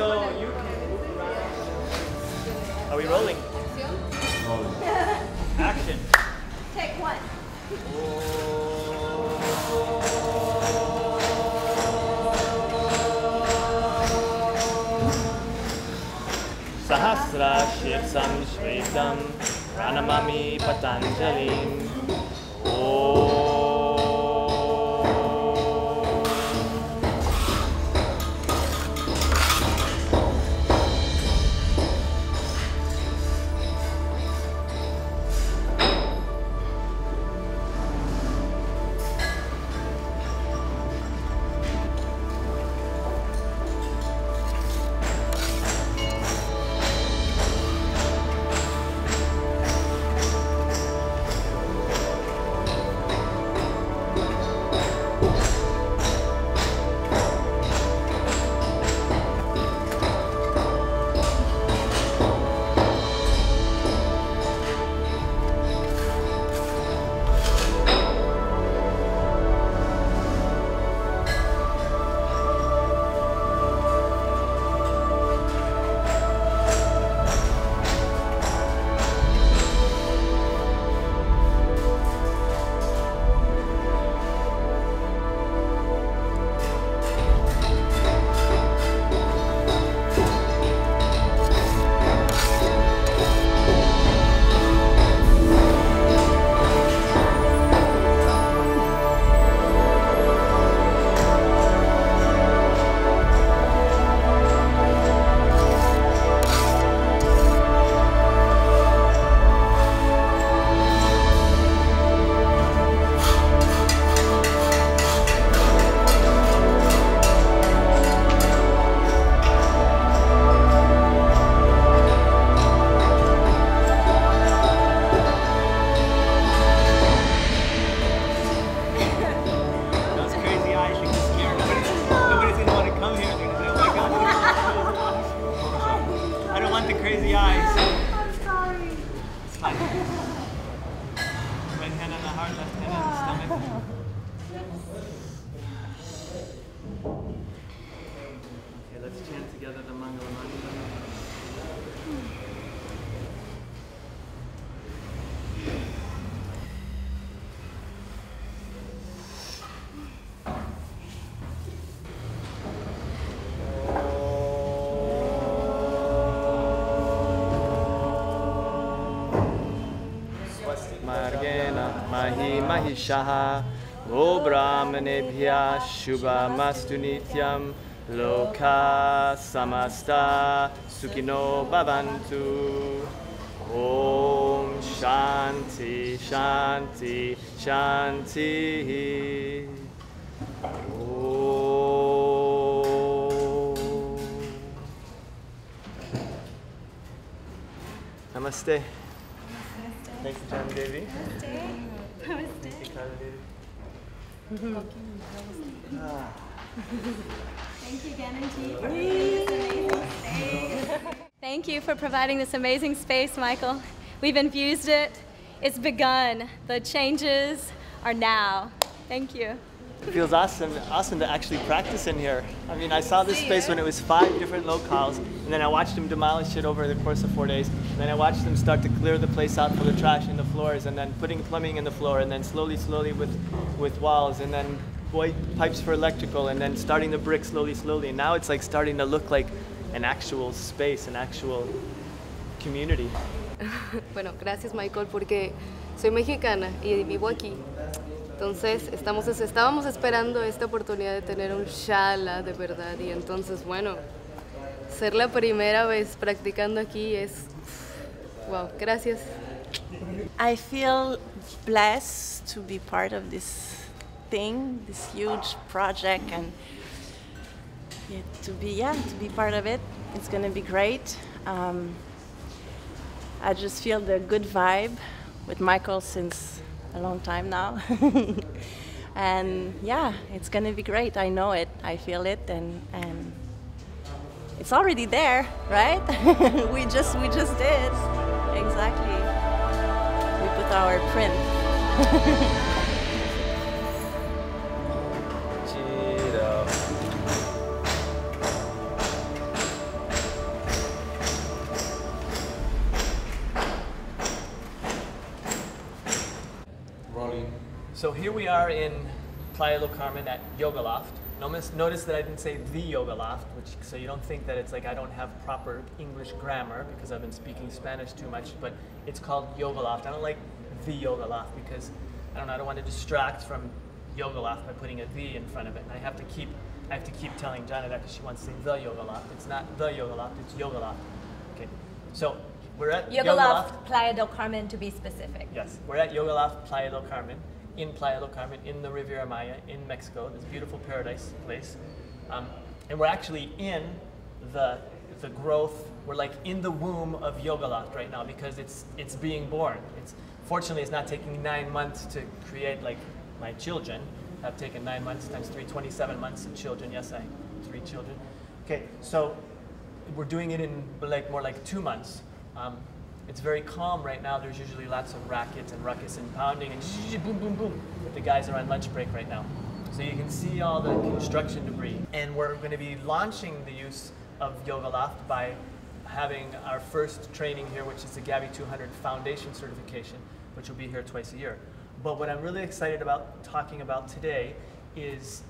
so you can move around. Are we rolling? Rolling. Action. Take one. Sahasra Shirsam Shvetam Pranamami Patanjalim. Mahishaha O Brahmanebhya Shubha Mastu Nityam Loka Samasta Sukhino Bhavantu Om Shanti Shanti Shanti Om Namaste. Thanks, Johnna Devi. Namaste. Thank you, Gannon, for this amazing space. Thank you for providing this amazing space, Michael. We've infused it. It's begun. The changes are now. Thank you. It feels awesome to actually practice in here. I mean, I saw this space when it was 5 different locales, and then I watched them demolish it over the course of 4 days. And then I watched them start to clear the place out for the trash in the floors, and then putting plumbing in the floor, and then slowly with walls, and then pipes for electrical, and then starting the brick slowly. And now it's like starting to look like an actual space, an actual community. Bueno, gracias, Michael, porque soy mexicana y vivo aquí. Entonces, estábamos esperando esta oportunidad de tener un shala de verdad, y entonces, bueno, ser la primera vez practicando aquí es, wow, gracias. I feel blessed to be part of this thing, this huge project, and to be part of it. It's going to be great. I just feel the good vibe with Michael since a long time now. And yeah, it's gonna be great. I know it, I feel it, and it's already there, right? we just did. Exactly. We put our print. So here we are in Playa del Carmen at Yogaloft. Notice that I didn't say the Yogaloft, so you don't think that it's like I don't have proper English grammar because I've been speaking Spanish too much, but it's called Yogaloft. I don't like the Yogaloft because I don't want to distract from Yogaloft by putting a the in front of it. And I have to keep telling Johnna that because she wants to say the Yogaloft. It's not the Yogaloft, it's Yogaloft. Okay, so we're at Yogaloft Playa del Carmen, to be specific. Yes, we're at Yogaloft Playa del Carmen, in Playa del Carmen, in the Riviera Maya, in Mexico, this beautiful paradise place. And we're actually in the growth, we're like in the womb of Yogaloft right now because it's being born. Fortunately, it's not taking 9 months to create like my children. Have taken 9 months times 3, 27 months of children. Yes, I have 3 children. Okay, so we're doing it in more like 2 months. It's very calm right now. There's usually lots of racket and ruckus and pounding and boom, boom, boom. But the guys are on lunch break right now. So you can see all the construction debris. And we're going to be launching the use of Yogaloft by having our first training here, which is the GAVY 200 Foundation Certification, which will be here twice a year. But what I'm really excited about talking about today is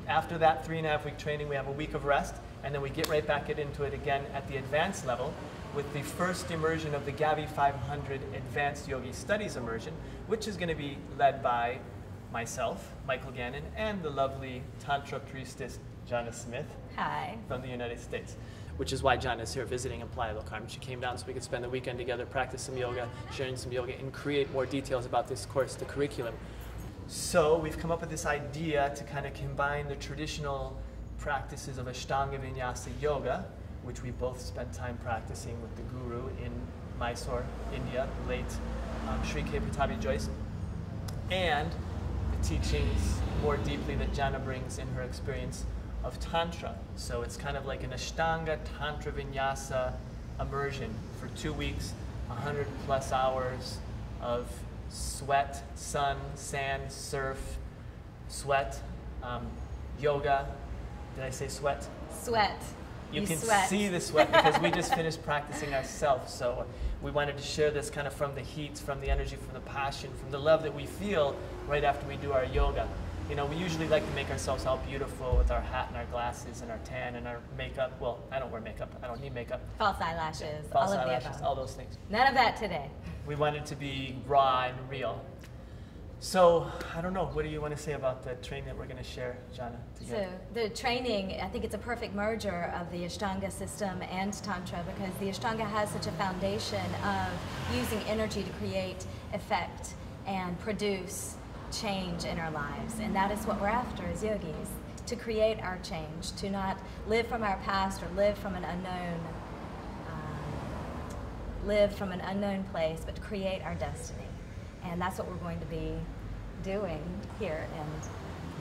after that 3.5-week training, we have a week of rest, and then we get right back into it again at the advanced level with the first immersion of the GAVY 500 Advance Yogi Studies immersion, which is going to be led by myself, Michael Gannon, and the lovely Tantra priestess, Johnna Smith. Hi. From the United States. Which is why Johnna is here visiting in Playa del Carmen. She came down so we could spend the weekend together, practice some yoga, sharing some yoga, and create more details about this course, the curriculum. So we've come up with this idea to kind of combine the traditional practices of Ashtanga Vinyasa Yoga, which we both spent time practicing with the guru in Mysore, India, late Sri K. Patabi Joyce, and the teachings more deeply that Johnna brings in her experience of Tantra. So it's kind of like an Ashtanga Tantra Vinyasa immersion for 2 weeks, 100+ hours of sweat, sun, sand, surf, sweat, yoga. Did I say sweat? Sweat. You can sweat. see the sweat because we just finished practicing ourselves. So we wanted to share this kind of from the heat, from the energy, from the passion, from the love that we feel right after we do our yoga. You know, we usually like to make ourselves all beautiful with our hat and our glasses and our tan and our makeup. Well, I don't wear makeup. I don't need makeup. False eyelashes. False all eyelashes, of the above. all those things. None of that today. We want it to be raw and real. So, I don't know, what do you want to say about the training that we're going to share, Johnna, together? So, the training, I think it's a perfect merger of the Ashtanga system and Tantra because the Ashtanga has such a foundation of using energy to create effect and produce change in our lives. And that is what we're after as yogis, to create our change, to not live from our past or live from an unknown place, but to create our destiny. And that's what we're going to be doing here. And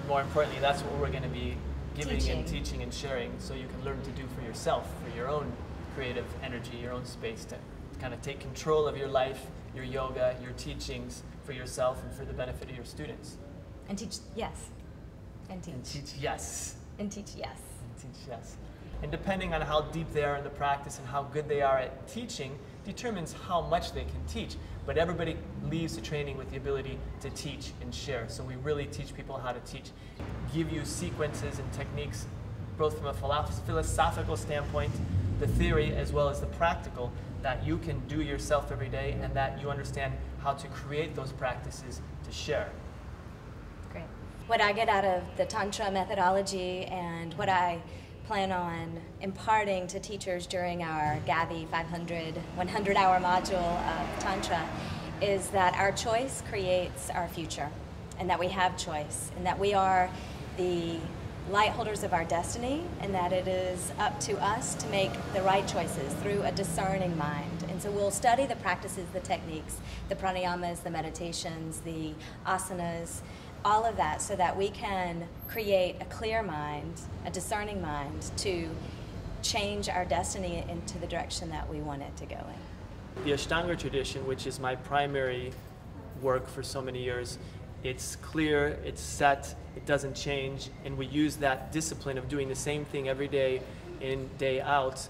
more importantly, that's what we're going to be giving teaching. And teaching and sharing so you can learn to do for yourself, for your own creative energy, your own space to kind of take control of your life, your yoga, your teachings for yourself and for the benefit of your students. And teach, yes. And teach. And teach yes. And teach yes. And teach yes. And depending on how deep they are in the practice and how good they are at teaching determines how much they can teach. But everybody leaves the training with the ability to teach and share. So we really teach people how to teach. Give you sequences and techniques, both from a philosophical standpoint, the theory as well as the practical, that you can do yourself every day and that you understand how to create those practices to share. Great. What I get out of the Tantra methodology and what I plan on imparting to teachers during our GAVY 500 100-hour module of Tantra is that our choice creates our future, and that we have choice, and that we are the light holders of our destiny, and that it is up to us to make the right choices through a discerning mind. And so we'll study the practices, the techniques, the pranayamas, the meditations, the asanas, all of that, so that we can create a clear mind, a discerning mind, to change our destiny into the direction that we want it to go in. The Ashtanga tradition, which is my primary work for so many years, it's clear, it's set, it doesn't change, and we use that discipline of doing the same thing every day in, day out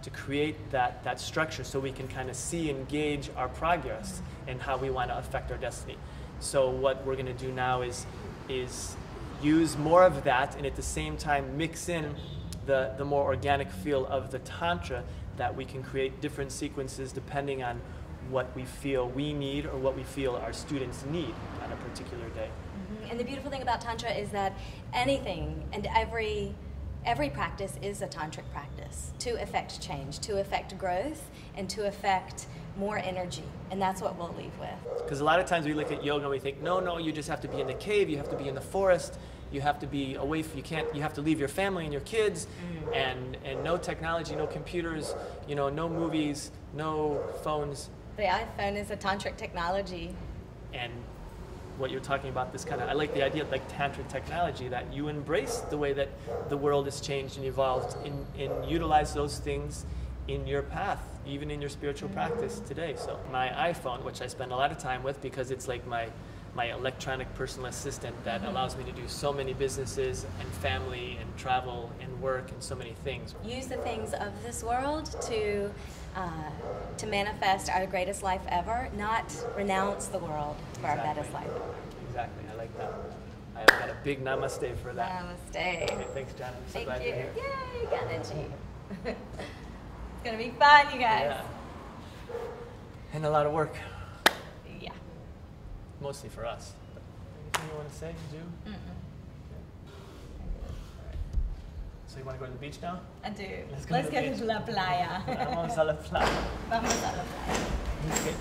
to create that structure so we can kind of see and gauge our progress and how we want to affect our destiny. So what we're going to do now is use more of that, and at the same time mix in the more organic feel of the Tantra, that we can create different sequences depending on what we feel we need or what we feel our students need on a particular day. Mm-hmm. And the beautiful thing about Tantra is that anything and every practice is a tantric practice to effect change, to effect growth, and to effect more energy. And that's what we'll leave with. Because a lot of times we look at yoga and we think, no, you just have to be in the cave, you have to be in the forest, you have to be away from, you have to leave your family and your kids, and no technology, no computers, no movies, no phones. The iPhone is a tantric technology. And what you're talking about, this kind of, I like the idea of like tantric technology, that you embrace the way that the world has changed and evolved, and utilize those things in your path, even in your spiritual practice today. So my iPhone, which I spend a lot of time with because it's like my electronic personal assistant that allows me to do so many businesses and family and travel and work and so many things. Use the things of this world to manifest our greatest life ever, not renounce the world for our bettest life. Exactly, I like that. I've got a big namaste for that. Namaste. Okay, thanks, Johnna. I'm so glad Thank you. you're here. Yay, Gannon. It's gonna be fun, you guys. Yeah. And a lot of work. Yeah. Mostly for us. But anything you want to say, do? So you want to go to the beach now? I do. Let's go to la playa. Vamos a la playa. Vamos a la playa. Okay.